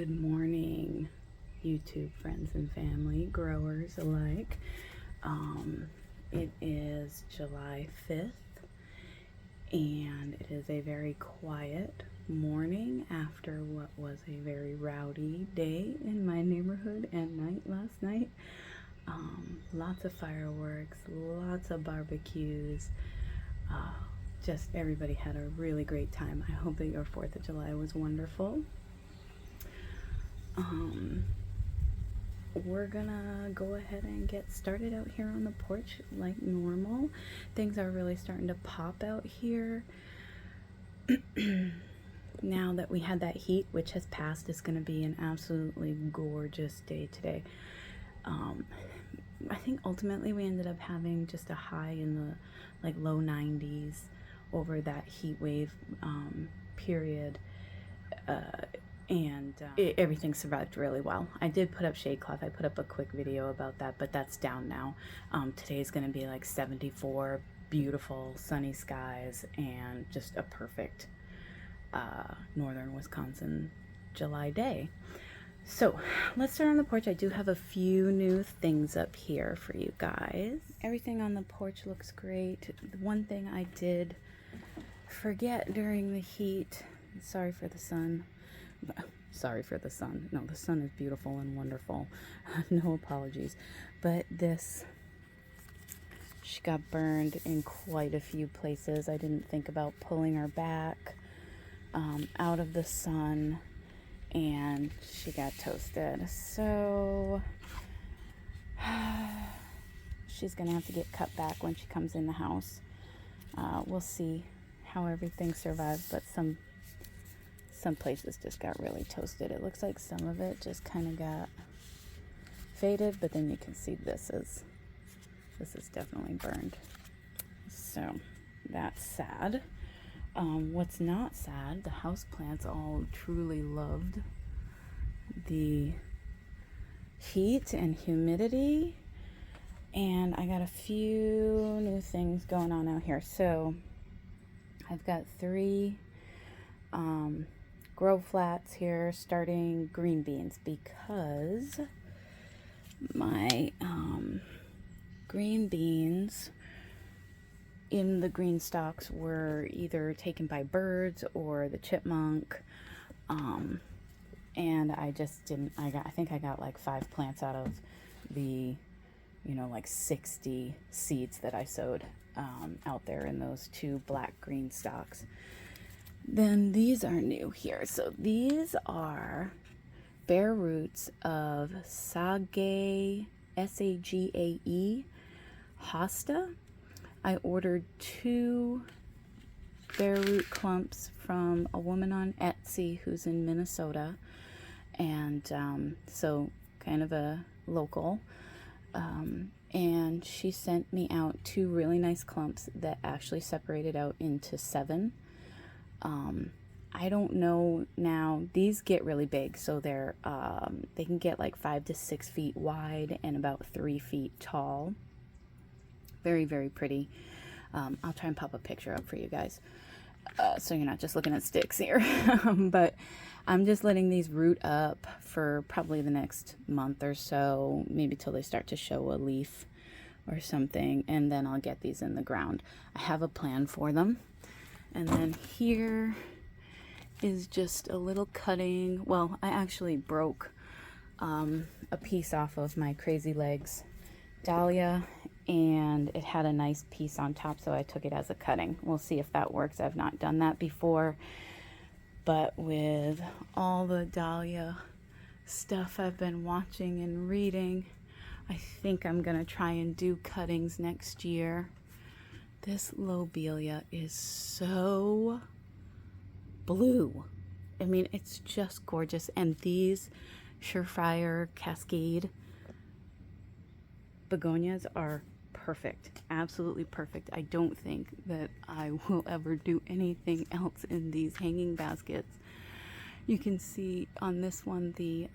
Good morning, YouTube friends and family, growers alike. It is July 5th, and it is a very quiet morning after what was a very rowdy day in my neighborhood and night last night. Lots of fireworks, lots of barbecues. Just everybody had a really great time. I hope that your 4th of July was wonderful. We're gonna go ahead and get started out here on the porch like normal. Things are really starting to pop out here. Now that we had that heat, which has passed, it's gonna be an absolutely gorgeous day today. I think ultimately we ended up having just a high in the like low 90s over that heat wave period. Everything survived really well. I did put up shade cloth. I put up a quick video about that, but that's down now. Today is going to be like 74, beautiful sunny skies, and just a perfect northern Wisconsin July day. So let's start on the porch. I do have a few new things up here for you guys. Everything on the porch looks great. The one thing I did forget during the heat, sorry for the sun. No, the sun is beautiful and wonderful. No apologies. But she got burned in quite a few places. I didn't think about pulling her back out of the sun, and she got toasted. So she's gonna have to get cut back when she comes in the house. We'll see how everything survives, but some places just got really toasted. It looks like some of it just kind of got faded, but then you can see this is definitely burned. So that's sad. What's not sad, the houseplants all truly loved the heat and humidity, and I got a few new things going on out here. So I've got 3 grow flats here starting green beans, because my green beans in the green stalks were either taken by birds or the chipmunk, and I just didn't, I think I got like 5 plants out of the like 60 seeds that I sowed out there in those 2 black green stalks. Then these are new here. So these are bare roots of Sagae, S-A-G-A-E, hosta. I ordered 2 bare root clumps from a woman on Etsy who's in Minnesota, and so kind of a local. And she sent me out 2 really nice clumps that actually separated out into 7. I don't know now, these get really big, so they're they can get like 5 to 6 feet wide and about 3 feet tall. Very, very pretty. I'll try and pop a picture up for you guys, so you're not just looking at sticks here. But I'm just letting these root up for probably the next month or so, maybe till they start to show a leaf or something, and then I'll get these in the ground. I have a plan for them. And then here is just a little cutting. Well, I actually broke a piece off of my Crazy Legs dahlia, and it had a nice piece on top, so I took it as a cutting. We'll see if that works. I've not done that before, but with all the dahlia stuff I've been watching and reading, I think I'm gonna try and do cuttings next year. This lobelia is so blue. I mean, it's just gorgeous. And these Surefire Cascade begonias are perfect. Absolutely perfect. I don't think that I will ever do anything else in these hanging baskets. You can see on this one the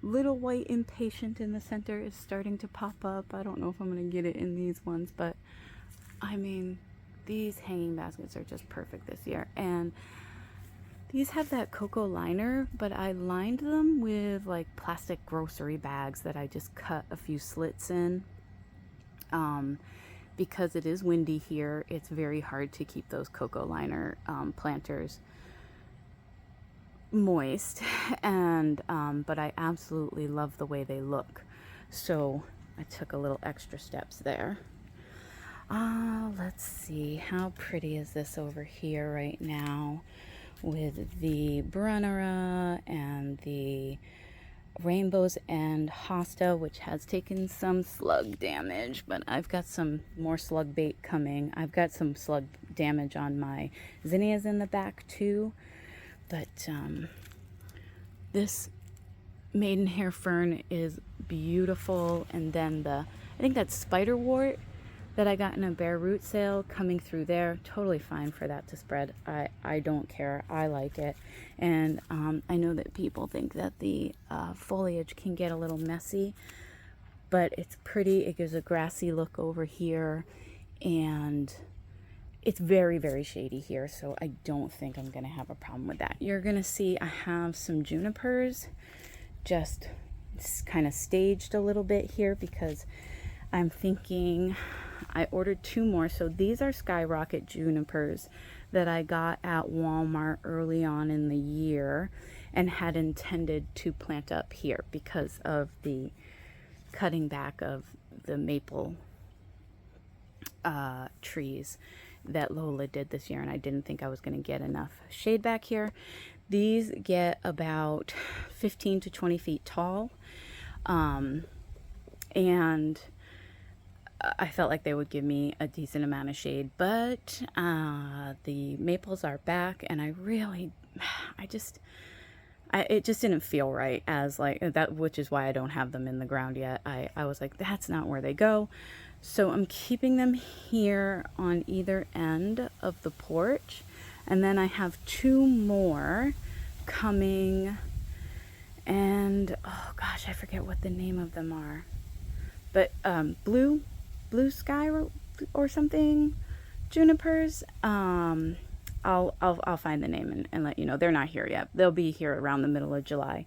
little white impatient in the center is starting to pop up. I don't know if I'm going to get it in these ones, but I mean, these hanging baskets are just perfect this year. And These have that cocoa liner, but I lined them with like plastic grocery bags that I just cut a few slits in. Because it is windy here, it's very hard to keep those cocoa liner planters moist. And but I absolutely love the way they look. So I took a little extra steps there. Let's see, how pretty is this over here right now with the Brunnera and the Rainbows and Hosta, which has taken some slug damage, but I've got some more slug bait coming. I've got some slug damage on my zinnias in the back too, but this maidenhair fern is beautiful. And then I think that's spiderwort that I got in a bare root sale coming through there. Totally fine for that to spread. I don't care. I like it. And I know that people think that the foliage can get a little messy, but it's pretty. It gives a grassy look over here, and it's very, very shady here, so I don't think I'm gonna have a problem with that. You're gonna see I have some junipers just kind of staged a little bit here because I'm thinking I ordered 2 more. So these are skyrocket junipers that I got at Walmart early on in the year and had intended to plant up here because of the cutting back of the maple trees that Lola did this year, and I didn't think I was going to get enough shade back here. These get about 15 to 20 feet tall, and I felt like they would give me a decent amount of shade, but the maples are back, and it just didn't feel right as like that, which is why I don't have them in the ground yet. I was like, that's not where they go. So I'm keeping them here on either end of the porch. And then I have 2 more coming, and oh gosh, I forget what the name of them are. But blue sky or something, junipers. I'll find the name and let you know. They're not here yet. They'll be here around the middle of July.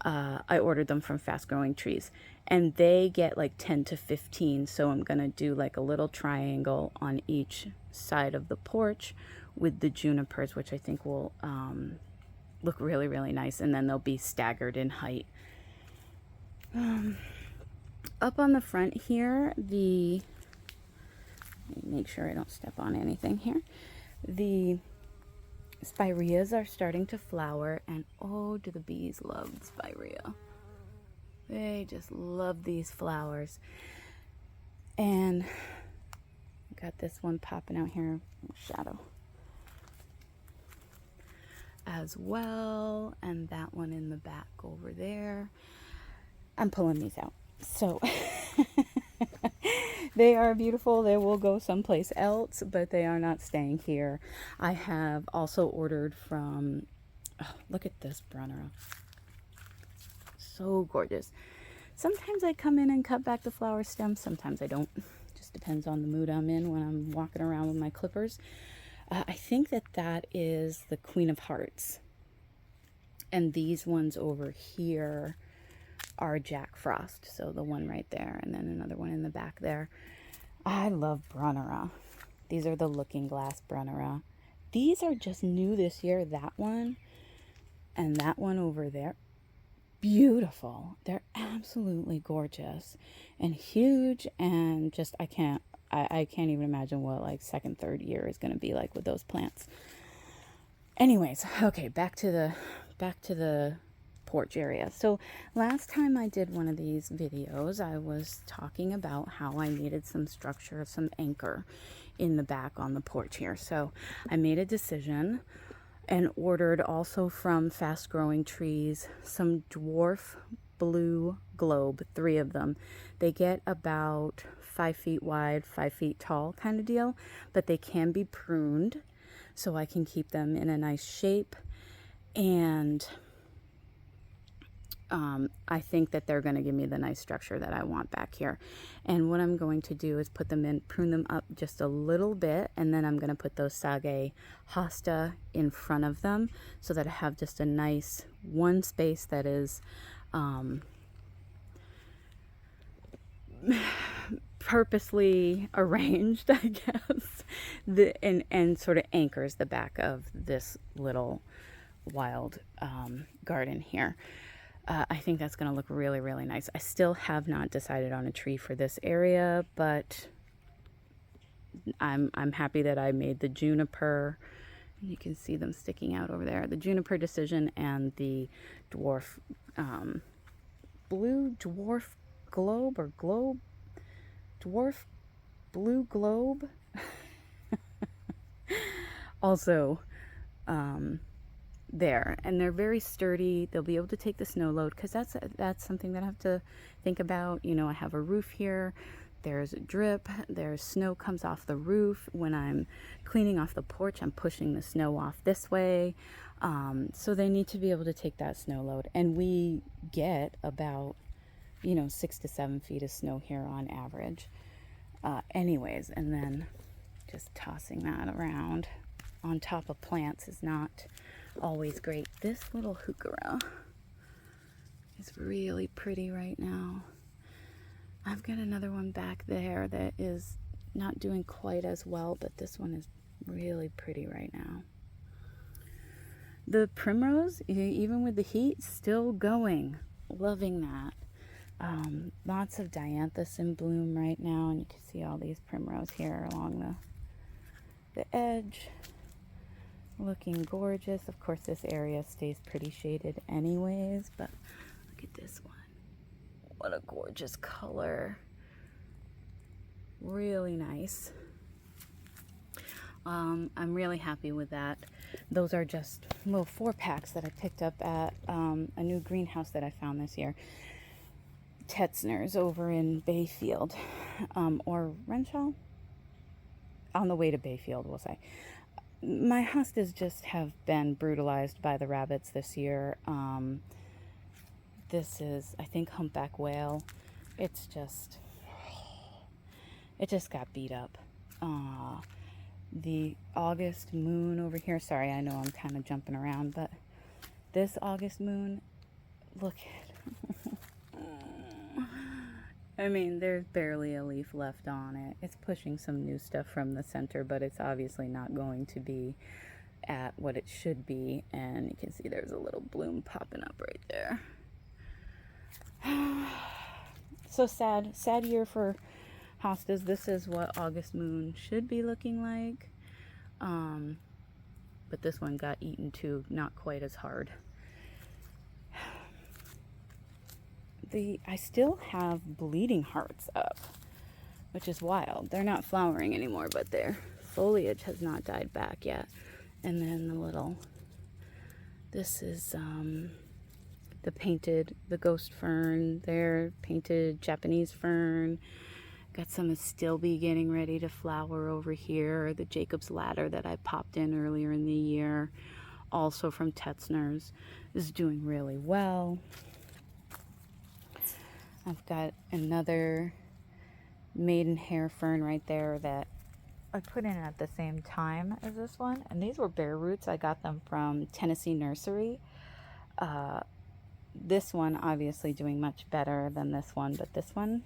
I ordered them from Fast Growing Trees, and they get like 10 to 15. So I'm gonna do like a little triangle on each side of the porch with the junipers, which I think will look really, really nice. And then they'll be staggered in height. Up on the front here, let me make sure I don't step on anything here. The spireas are starting to flower, and oh, do the bees love spirea. They just love these flowers. And got this one popping out here, shadow, as well, and that one in the back over there. I'm pulling these out. So they are beautiful. They will go someplace else, but they are not staying here. I have also ordered from, oh, look at this Brunnera. So gorgeous. Sometimes I come in and cut back the flower stems. Sometimes I don't. Just depends on the mood I'm in when I'm walking around with my clippers. I think that is the Queen of Hearts. And these ones over here are Jack Frost. So the one right there, and then another one in the back there. I love Brunnera. These are the Looking Glass Brunnera. These are just new this year. That one and that one over there. Beautiful. They're absolutely gorgeous and huge, and just I can't even imagine what like second, third year is going to be like with those plants. Anyways, okay, back to the porch area. So last time I did one of these videos, I was talking about how I needed some structure, some anchor in the back on the porch here. So I made a decision and ordered also from Fast Growing Trees some dwarf blue globe, 3 of them. They get about 5 feet wide, 5 feet tall kind of deal, but they can be pruned so I can keep them in a nice shape. And I think that they're going to give me the nice structure that I want back here. And what I'm going to do is put them in, prune them up just a little bit, and then I'm going to put those sage hosta in front of them so that I have just a nice one space that is purposely arranged, I guess, and sort of anchors the back of this little wild garden here. I think that's going to look really, really nice. I still have not decided on a tree for this area, but I'm happy that I made the juniper. You can see them sticking out over there. The juniper decision and the dwarf, blue dwarf globe or globe, dwarf blue globe. Also, there, and they're very sturdy. They'll be able to take the snow load, because that's something that I have to think about. You know, I have a roof here. There's a drip. There's snow comes off the roof. When I'm cleaning off the porch, I'm pushing the snow off this way. So they need to be able to take that snow load, and we get about 6 to 7 feet of snow here on average. Anyways, and then just tossing that around on top of plants is not always great. This little heuchera is really pretty right now. I've got another one back there that is not doing quite as well, but this one is really pretty right now. The primrose, even with the heat, still going. Loving that. Lots of dianthus in bloom right now, and you can see all these primrose here along the edge. Looking gorgeous. Of course, this area stays pretty shaded anyways, but look at this one. What a gorgeous color. Really nice. I'm really happy with that. Those are just little 4-packs that I picked up at a new greenhouse that I found this year. Tetzner's over in Bayfield, or Renshaw? On the way to Bayfield, we'll say. My hostas just have been brutalized by the rabbits this year. This is, I think, humpback whale. It just got beat up. The August moon over here, sorry, I know I'm kind of jumping around, but this August moon, look at I mean, there's barely a leaf left on it. It's pushing some new stuff from the center, but it's obviously not going to be at what it should be. And you can see there's a little bloom popping up right there. So sad year for hostas. This is what August moon should be looking like. But this one got eaten too, not quite as hard. I still have bleeding hearts up, which is wild. They're not flowering anymore, but their foliage has not died back yet. And then this is the ghost fern there, painted Japanese fern. Got some astilbe getting ready to flower over here. The Jacob's ladder that I popped in earlier in the year, also from Tetzner's, is doing really well. I've got another maidenhair fern right there that I put in at the same time as this one. And these were bare roots. I got them from Tennessee Nursery. This one obviously doing much better than this one, but this one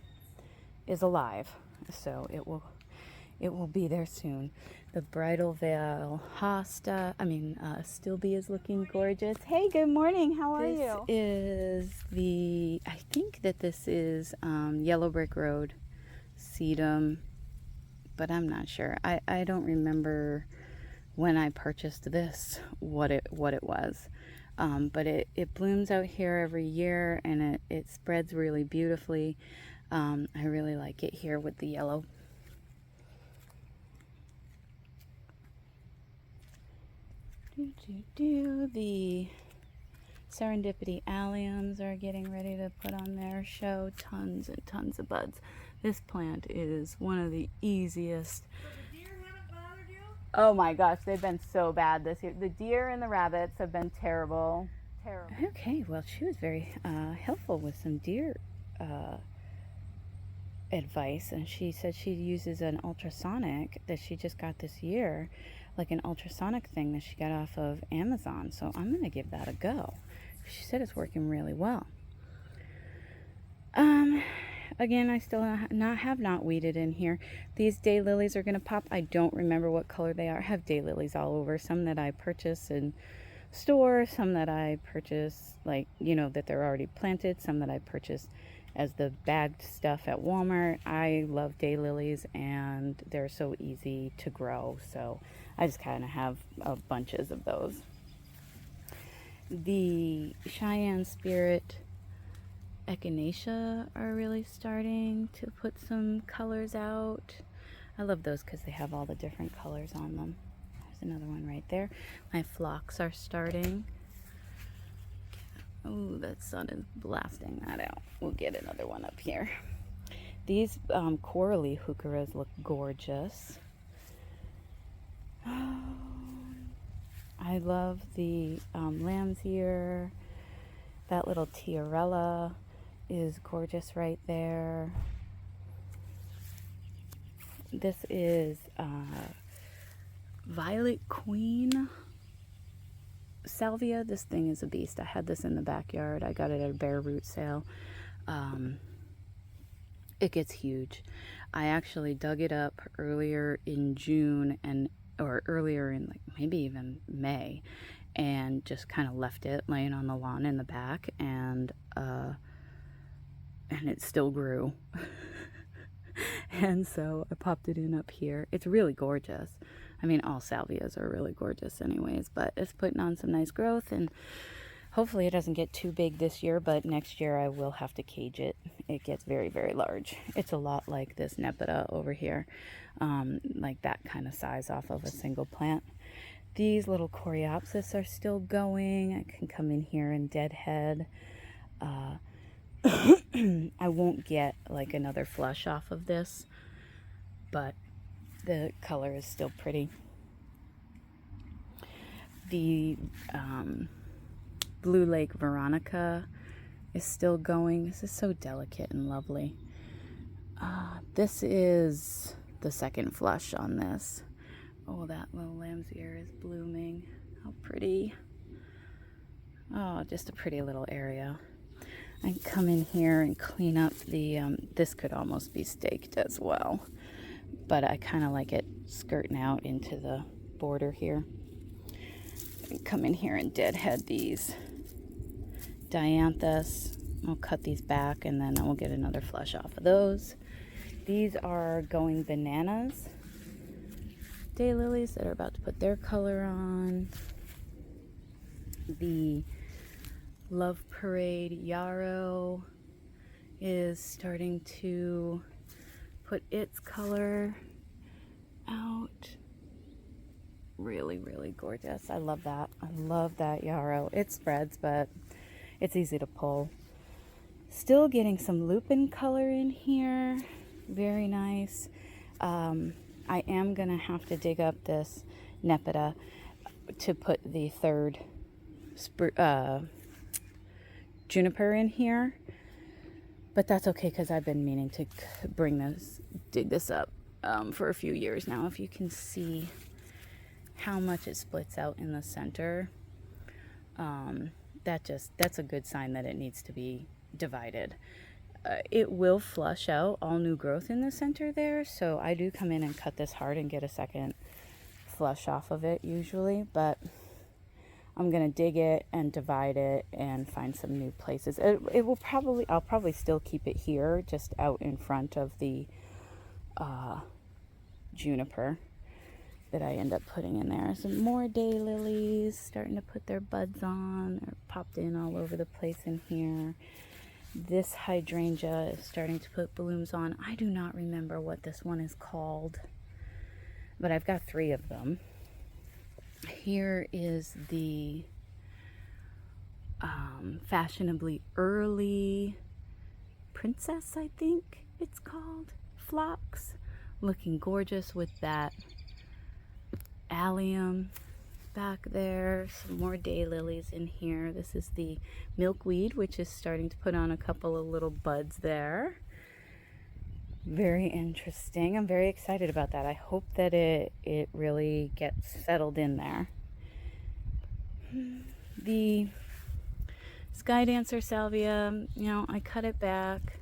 is alive. So it will be there soon. The Bridal Veil hosta, Astilbe is looking gorgeous. Hey, good morning. How are you? This is I think that this is Yellow Brick Road sedum, but I'm not sure. I don't remember when I purchased this what it was. But it blooms out here every year, and it spreads really beautifully. I really like it here with the yellow. The Serendipity alliums are getting ready to put on their show. Tons and tons of buds. This plant is one of the easiest. The deer haven't bothered you? Oh my gosh, they've been so bad this year. The deer and the rabbits have been terrible. Terrible. Okay, well, she was very helpful with some deer advice, and she said she uses an ultrasonic that she just got this year, like an ultrasonic thing that she got off of Amazon. So I'm gonna give that a go. She said it's working really well. Again, I still have not weeded in here. These daylilies are gonna pop. I don't remember what color they are. I have daylilies all over. Some that I purchase in store, some that I purchase like, that they're already planted, some that I purchase as the bagged stuff at Walmart. I love daylilies and they're so easy to grow, so I just kind of have bunches of those. The Cheyenne Spirit Echinacea are really starting to put some colors out. I love those because they have all the different colors on them. There's another one right there. My phlox are starting. Oh, that sun is blasting that out. We'll get another one up here. These corally heucheras look gorgeous. Oh, I love the lamb's ear. That little tiarella is gorgeous right there. This is Violet Queen salvia. This thing is a beast. I had this in the backyard. I got it at a bare root sale. It gets huge. I actually dug it up earlier in June or earlier in like maybe even May, and just kind of left it laying on the lawn in the back, and it still grew. And so I popped it in up here. It's really gorgeous. I mean, all salvias are really gorgeous anyways, but it's putting on some nice growth, and hopefully it doesn't get too big this year, but next year I will have to cage it. It gets very, very large. It's a lot like this Nepeta over here, like that kind of size off of a single plant. These little Coreopsis are still going. I can come in here and deadhead. I won't get like another flush off of this, but the color is still pretty. The Blue Lake Veronica is still going. This is so delicate and lovely. This is the second flush on this. Oh, that little lamb's ear is blooming. How pretty. Oh, just a pretty little area. I can come in here and clean up the, this could almost be staked as well, but I kind of like it skirting out into the border here. Come in here and deadhead these dianthus. I'll cut these back and then I will get another flush off of those. These are going bananas daylilies that are about to put their color on. The Love Parade yarrow is starting to put its color out. Really, really gorgeous. I love that. I love that yarrow. It spreads, but it's easy to pull. Still getting some lupin color in here. Very nice. I am going to have to dig up this Nepeta to put the third juniper in here. But that's okay because I've been meaning to dig this up for a few years now. If you can see how much it splits out in the center, that's a good sign that it needs to be divided. It will flush out all new growth in the center there, so I do come in and cut this hard and get a second flush off of it usually, but I'm gonna dig it and divide it and find some new places. I'll probably still keep it here, just out in front of the juniper that I end up putting in there. Some more daylilies starting to put their buds on. They're popped in all over the place in here. This hydrangea is starting to put blooms on. I do not remember what this one is called, but I've got 3 of them. Here is the fashionably early princess, I think it's called, phlox, looking gorgeous with that allium back there. Some more daylilies in here. This is the milkweed, which is starting to put on a couple of little buds there. Very interesting. I'm very excited about that. I hope that it really gets settled in there. The Sky Dancer salvia, you know, I cut it back.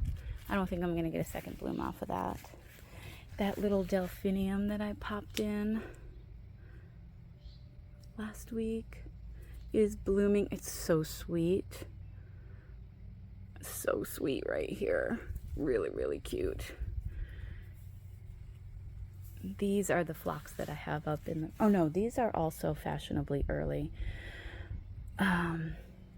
I don't think I'm going to get a second bloom off of that. That little delphinium that I popped in last week is blooming. It's so sweet. So sweet right here. Really, really cute. These are the phlox that I have up in the... Oh no, these are also fashionably early.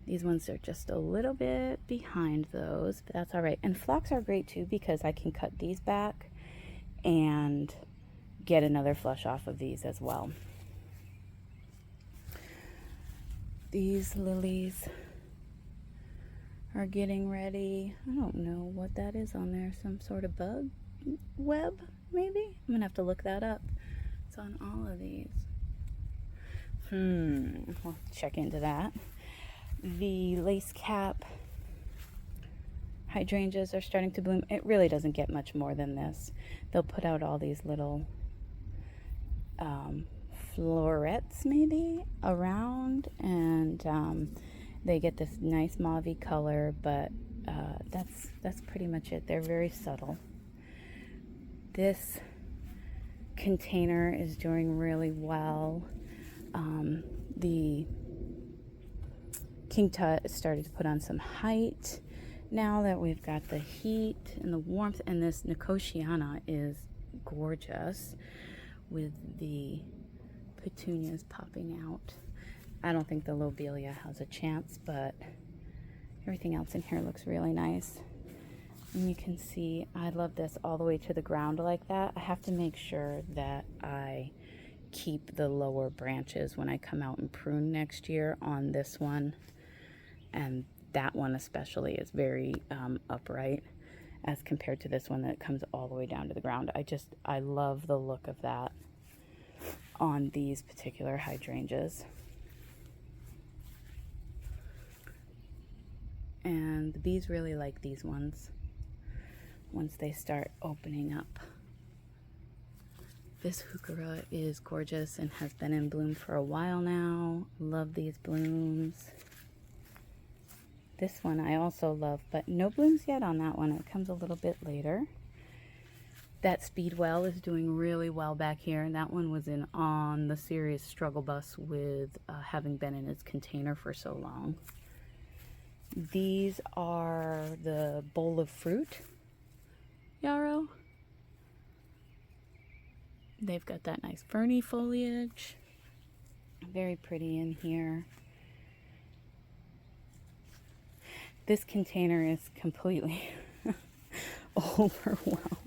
These ones are just a little bit behind those, but that's all right. And phlox are great too because I can cut these back and get another flush off of these as well. These lilies are getting ready. I don't know what that is on there. Some sort of bug web, maybe? I'm gonna have to look that up. It's on all of these. We'll check into that. The lace cap hydrangeas are starting to bloom. It really doesn't get much more than this. They'll put out all these little florets maybe around, and they get this nice mauve color, but that's pretty much it. They're very subtle. This container is doing really well. The King Tut started to put on some height now that we've got the heat and the warmth, and this Nicotiana is gorgeous with the petunias popping out. I don't think the lobelia has a chance, but everything else in here looks really nice. And you can see I love this all the way to the ground like that. I have to make sure that I keep the lower branches when I come out and prune next year on this one, and that one especially is very upright as compared to this one that comes all the way down to the ground. I love the look of that on these particular hydrangeas. And the bees really like these ones once they start opening up. This heuchera is gorgeous and has been in bloom for a while now. Love these blooms. This one I also love, but no blooms yet on that one. It comes a little bit later. That Speedwell is doing really well back here, and that one was on the serious struggle bus with having been in its container for so long. These are the bowl of fruit yarrow. They've got that nice ferny foliage. Very pretty in here. This container is completely overwhelmed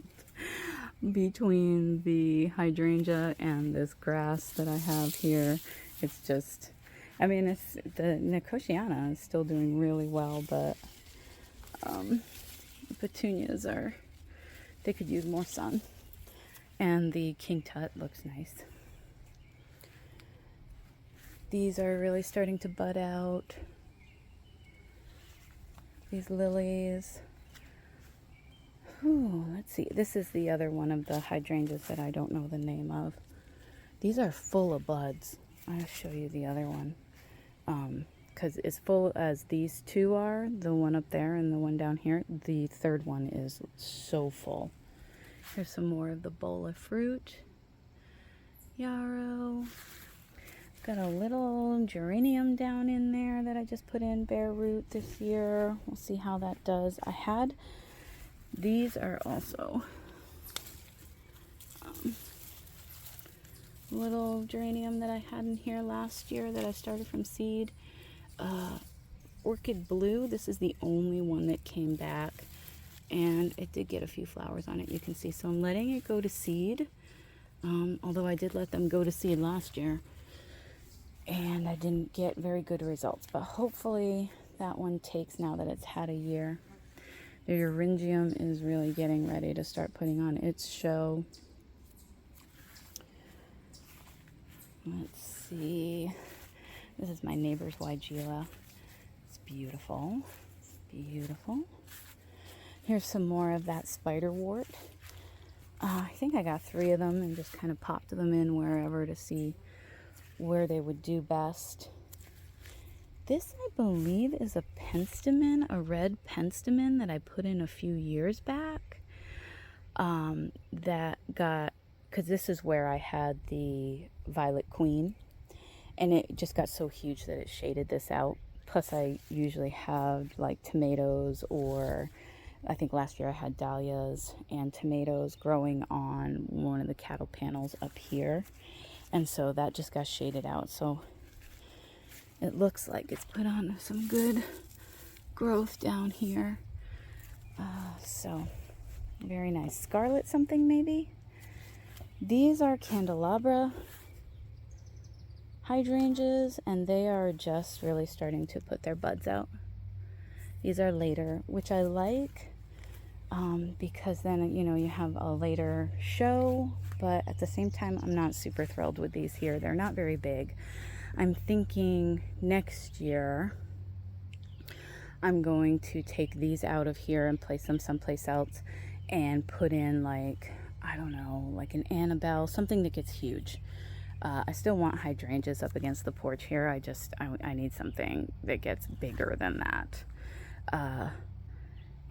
between the hydrangea and this grass that I have here. It's just, I mean, it's the Nicotiana is still doing really well, but the petunias they could use more sun. And the King Tut looks nice. These are really starting to bud out. These lilies. Ooh, let's see. This is the other one of the hydrangeas that I don't know the name of. These are full of buds. I'll show you the other one. Because as full as these two are, the one up there and the one down here, the third one is so full. Here's some more of the bowl of fruit yarrow. Got a little geranium down in there that I just put in bare root this year. We'll see how that does. These are also little geranium that I had in here last year that I started from seed. Orchid blue. This is the only one that came back, and it did get a few flowers on it, you can see. So I'm letting it go to seed, although I did let them go to seed last year and I didn't get very good results, but hopefully that one takes now that it's had a year. The Euringium is really getting ready to start putting on its show. Let's see. This is my neighbor's Weigela. It's beautiful. Beautiful. Here's some more of that spiderwort. I think I got 3 of them and just kind of popped them in wherever to see where they would do best. This, I believe, is a penstemon, a red penstemon that I put in a few years back. That got, because this is where I had the Violet Queen, and it just got so huge that it shaded this out. Plus, I usually have like tomatoes, or I think last year I had dahlias and tomatoes growing on one of the cattle panels up here. And so that just got shaded out. So it looks like it's put on some good growth down here. So very nice. Scarlet something maybe. These are candelabra hydrangeas, and they are just really starting to put their buds out. These are later, which I like, because then, you know, you have a later show, but at the same time, I'm not super thrilled with these here. They're not very big. I'm thinking next year I'm going to take these out of here and place them someplace else and put in, like, I don't know, like an Annabelle, something that gets huge. I still want hydrangeas up against the porch here. I need something that gets bigger than that.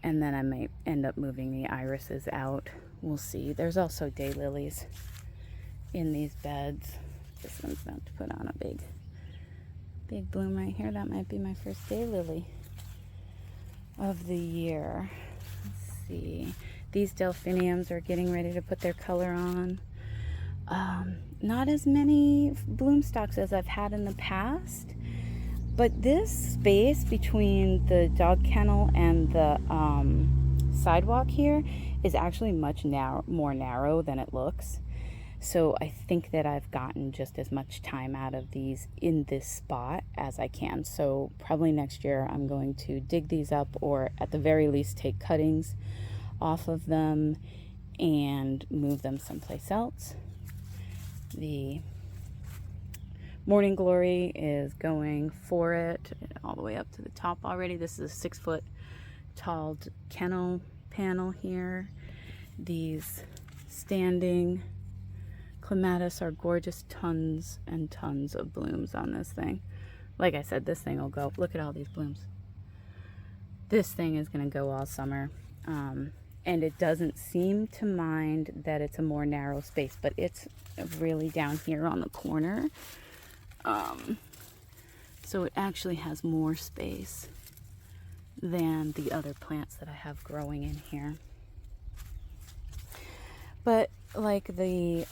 And then I might end up moving the irises out. We'll see. There's also daylilies in these beds. This one's about to put on a big bloom right here. That might be my first daylily of the year. Let's see. These delphiniums are getting ready to put their color on. Not as many bloom stalks as I've had in the past, but this space between the dog kennel and the sidewalk here is actually much more narrow than it looks. So I think that I've gotten just as much time out of these in this spot as I can. So probably next year I'm going to dig these up, or at the very least take cuttings off of them and move them someplace else. The Morning Glory is going for it all the way up to the top already. This is a 6-foot tall kennel panel here. These standing clematis are gorgeous. Tons and tons of blooms on this thing. Like I said, this thing will go. Look at all these blooms. This thing is going to go all summer. And it doesn't seem to mind that it's a more narrow space, but it's really down here on the corner. So it actually has more space than the other plants that I have growing in here. But like the,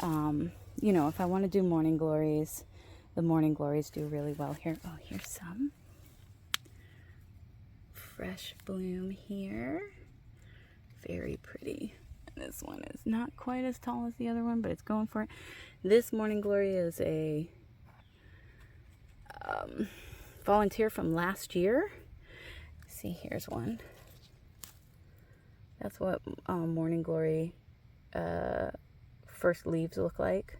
you know, if I want to do morning glories, the morning glories do really well here. Oh, here's some fresh bloom here. Very pretty. This one is not quite as tall as the other one, but it's going for it. This morning glory is a volunteer from last year. See, here's one. That's what morning glory first leaves look like.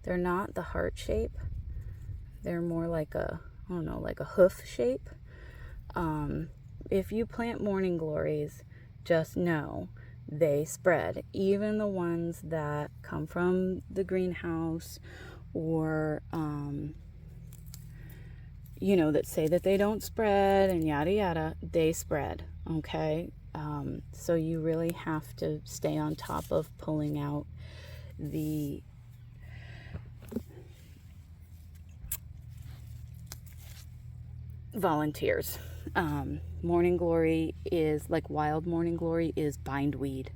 They're not the heart shape. They're more like a, I don't know, like a hoof shape. If you plant morning glories, just know they spread. Even the ones that come from the greenhouse, or you know, that say that they don't spread and yada yada, they spread. Okay, so you really have to stay on top of pulling out the volunteers. Morning glory is, like wild morning glory, is bindweed,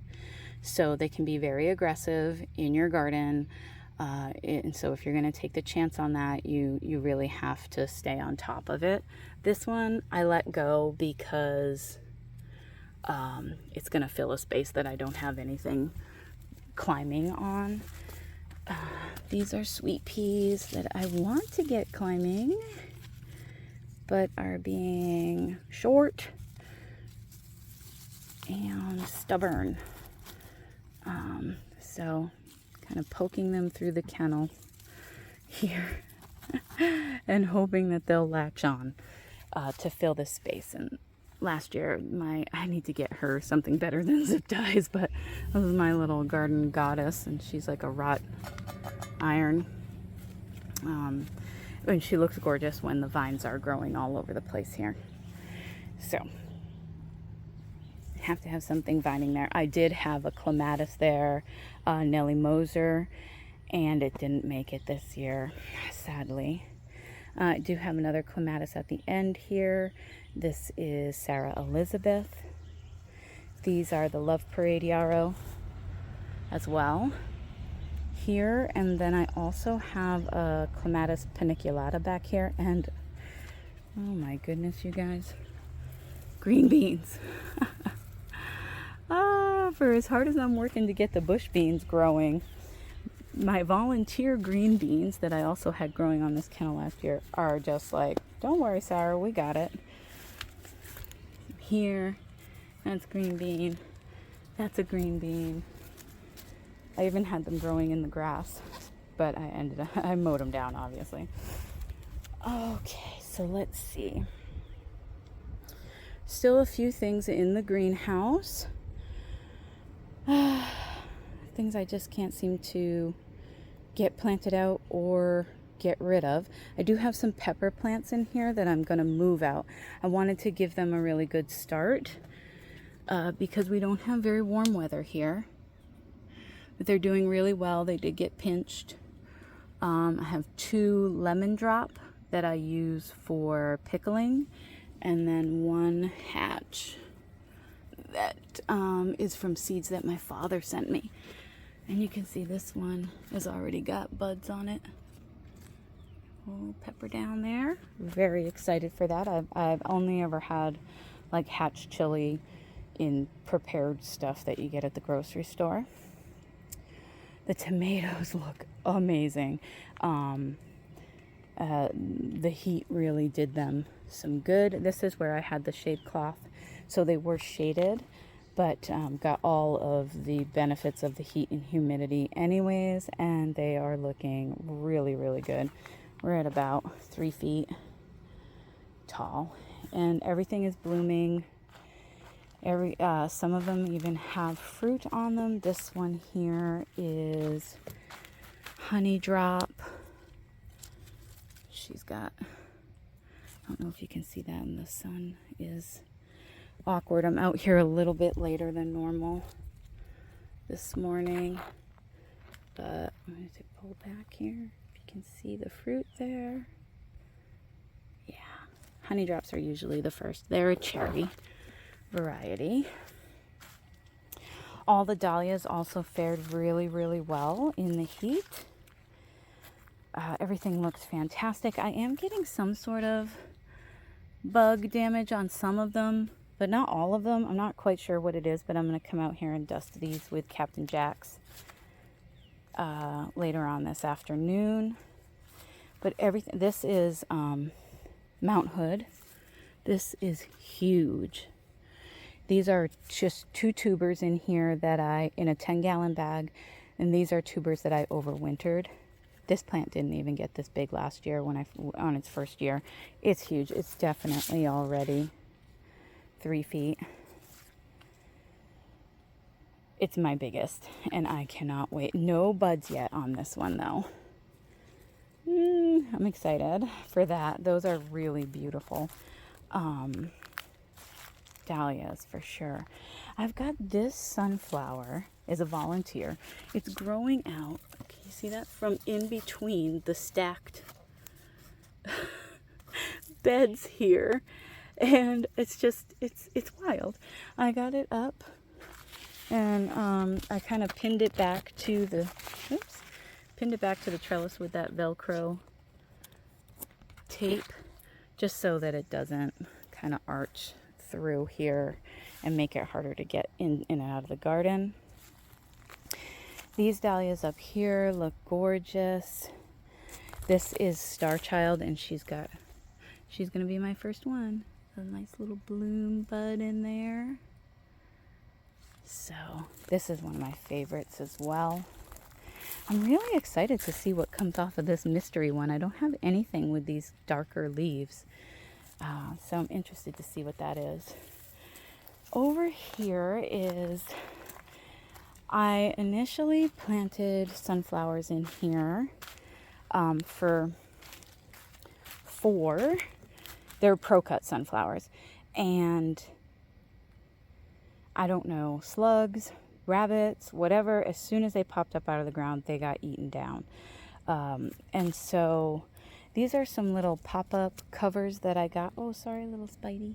so they can be very aggressive in your garden, and so if you're going to take the chance on that, you really have to stay on top of it. This one I let go because it's going to fill a space that I don't have anything climbing on. These are sweet peas that I want to get climbing, but are being short and stubborn. So kind of poking them through the kennel here and hoping that they'll latch on to fill this space. And last year, I need to get her something better than zip ties, but this is my little garden goddess, and she's like a wrought iron. And she looks gorgeous when the vines are growing all over the place here. So, have to have something vining there. I did have a clematis there, Nellie Moser, and it didn't make it this year, sadly. I do have another clematis at the end here. This is Sarah Elizabeth. These are the Love Parade yarrow as well here. And then I also have a clematis paniculata back here. And oh my goodness, you guys, green beans. For as hard as I'm working to get the bush beans growing, my volunteer green beans that I also had growing on this kennel last year are just like, don't worry, Sarah, we got it. Here, that's green bean. That's a green bean. I even had them growing in the grass, but I mowed them down, obviously. Okay, so let's see. Still a few things in the greenhouse. Things I just can't seem to get planted out or get rid of. I do have some pepper plants in here that I'm going to move out. I wanted to give them a really good start because we don't have very warm weather here. But they're doing really well. They did get pinched. I have 2 lemon drop that I use for pickling, and then 1 hatch that is from seeds that my father sent me. And you can see this one has already got buds on it. Oh, pepper down there. Very excited for that. I've only ever had like hatch chili in prepared stuff that you get at the grocery store. The tomatoes look amazing. The heat really did them some good. This is where I had the shade cloth, so they were shaded, but got all of the benefits of the heat and humidity anyways, and they are looking really, really good. We're at about 3 feet tall, and everything is blooming. Some of them even have fruit on them. This one here is honey drop. She's got, I don't know if you can see that in the sun, is awkward. I'm out here a little bit later than normal this morning, but I'm going to pull back here. If you can see the fruit there. Yeah, honey drops are usually the first. They're a cherry variety. All the dahlias also fared really, really well in the heat. Everything looks fantastic. I am getting some sort of bug damage on some of them, but not all of them. I'm not quite sure what it is, but I'm going to come out here and dust these with Captain Jack's later on this afternoon. But everything, this is Mount Hood. This is huge. These are just 2 tubers in here that in a 10-gallon bag, and these are tubers that I overwintered. This plant didn't even get this big last year on its first year. It's huge. It's definitely already 3 feet. It's my biggest, and I cannot wait. No buds yet on this one, though. I'm excited for that. Those are really beautiful. Dahlias for sure. I've got this sunflower as a volunteer. It's growing out. Can you see that? From in between the stacked beds here. And it's just, it's wild. I got it up and I kind of pinned it back to the trellis with that Velcro tape, just so that it doesn't kind of arch through here and make it harder to get in and out of the garden. These dahlias up here look gorgeous. This is Starchild, and she's gonna be my first one. A nice little bloom bud in there. So this is one of my favorites as well. I'm really excited to see what comes off of this mystery one. I don't have anything with these darker leaves. So I'm interested to see what that is. Over here is, I initially planted sunflowers in here for 4. They're pro-cut sunflowers. And I don't know, slugs, rabbits, whatever, as soon as they popped up out of the ground, they got eaten down. And so these are some little pop-up covers that I got. Oh, sorry, little Spidey.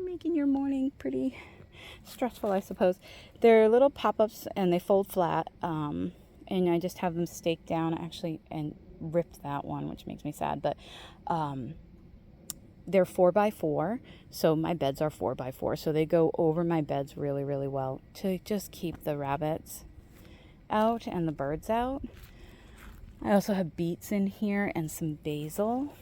Making your morning pretty stressful, I suppose. They're little pop-ups and they fold flat. And I just have them staked down actually and ripped that one, which makes me sad. But they're 4x4, so my beds are 4x4, so they go over my beds really, really well to just keep the rabbits out and the birds out. I also have beets in here and some basil.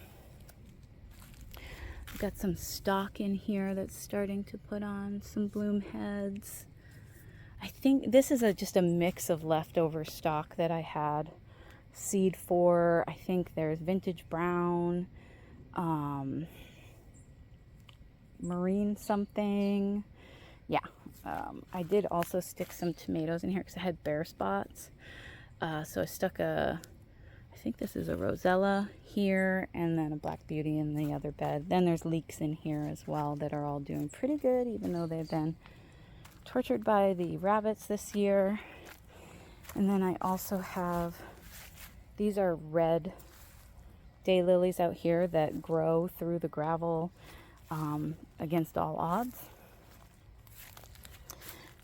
I've got some stock in here that's starting to put on some bloom heads. I think this is just a mix of leftover stock that I had seed for. I think there's vintage brown, marine something. Yeah. I did also stick some tomatoes in here because I had bare spots. So I stuck I think this is a rosella here, and then a black beauty in the other bed. Then there's leeks in here as well that are all doing pretty good, even though they've been tortured by the rabbits this year. And then I also have, these are red daylilies out here that grow through the gravel against all odds.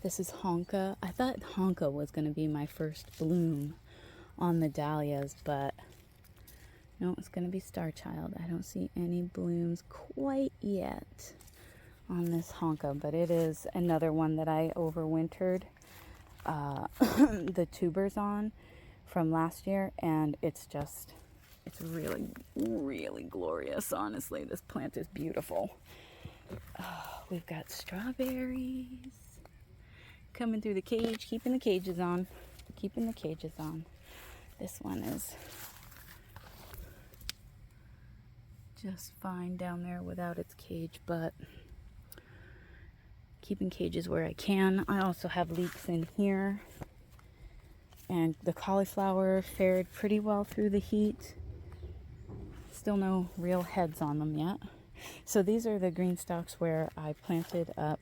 This is honka. I thought honka was going to be my first bloom on the dahlias, but no, it's going to be Starchild. I don't see any blooms quite yet on this honka, but it is another one that I overwintered the tubers on from last year, and it's really, really glorious. Honestly, this plant is beautiful. We've got strawberries coming through the cage, keeping the cages on. This one is just fine down there without its cage, but keeping cages where I can. I also have leeks in here, and the cauliflower fared pretty well through the heat. Still no real heads on them yet. So these are the green stalks where I planted up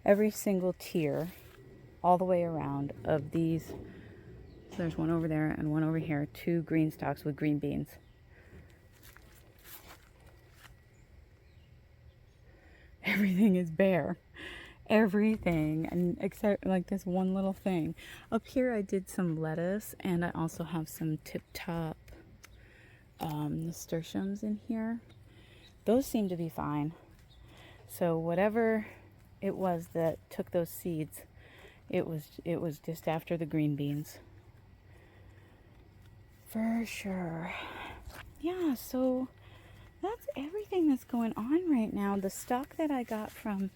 every single tier all the way around of these. So there's one over there and one over here, 2 green stalks with green beans. Everything is bare. Everything, and except like this one little thing. Up here I did some lettuce, and I also have some tip-top nasturtiums in here. Those seem to be fine. So whatever it was that took those seeds, it was just after the green beans. For sure. Yeah, so that's everything that's going on right now. The stock that I got from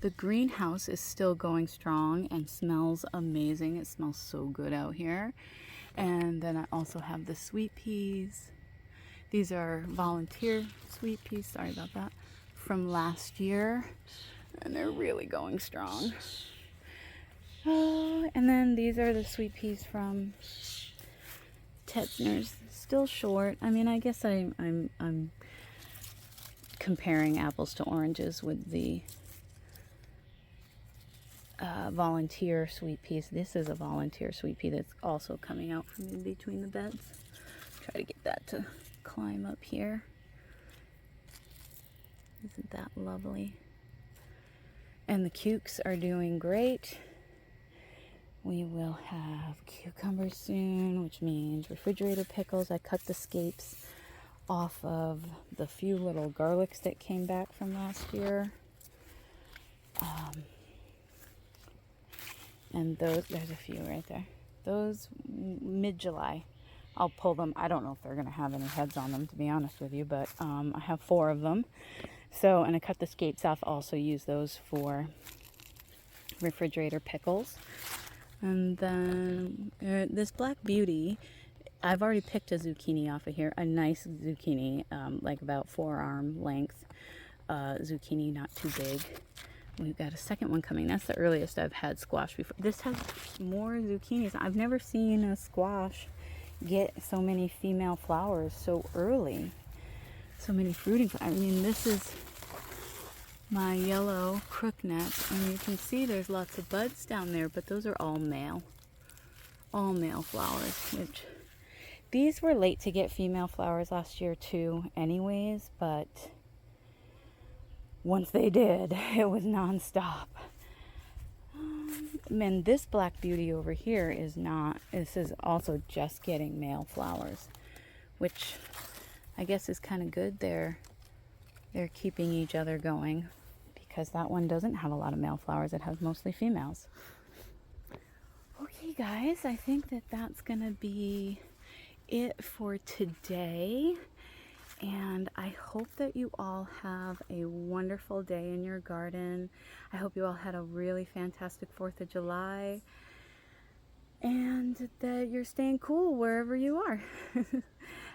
the greenhouse is still going strong and smells amazing. It smells so good out here. And then I also have the sweet peas. These are volunteer sweet peas, sorry about that, from last year. And they're really going strong. And then these are the sweet peas from Tetzner's. Still short. I mean, I guess I'm comparing apples to oranges with the volunteer sweet peas. This is a volunteer sweet pea that's also coming out from in between the beds. Try to get that to climb up here. Isn't that lovely? And the cukes are doing great. We will have cucumbers soon, which means refrigerator pickles. I cut the scapes off of the few little garlics that came back from last year. And those, there's a few right there. Those mid-July, I'll pull them. I don't know if they're going to have any heads on them, to be honest with you, but I have 4 of them. So, and I cut the scapes off, also use those for refrigerator pickles. And then this Black Beauty, I've already picked a zucchini off of here, a nice zucchini, like about forearm length zucchini, not too big. We've got a second one coming. That's the earliest I've had squash before. This has more zucchinis. I've never seen a squash get so many female flowers so early. So many fruiting. I mean, this is my yellow crookneck, and you can see there's lots of buds down there, but those are all male flowers, which these were late to get female flowers last year too anyways, but once they did, it was nonstop. And this Black Beauty over here is not, this is also just getting male flowers, which I guess is kind of good. They're keeping each other going, because that one doesn't have a lot of male flowers. It has mostly females. Okay guys, I think that that's gonna be it for today, and I hope that you all have a wonderful day in your garden. I hope you all had a really fantastic 4th of July, and that you're staying cool wherever you are.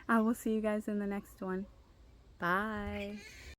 I will see you guys in the next one. Bye.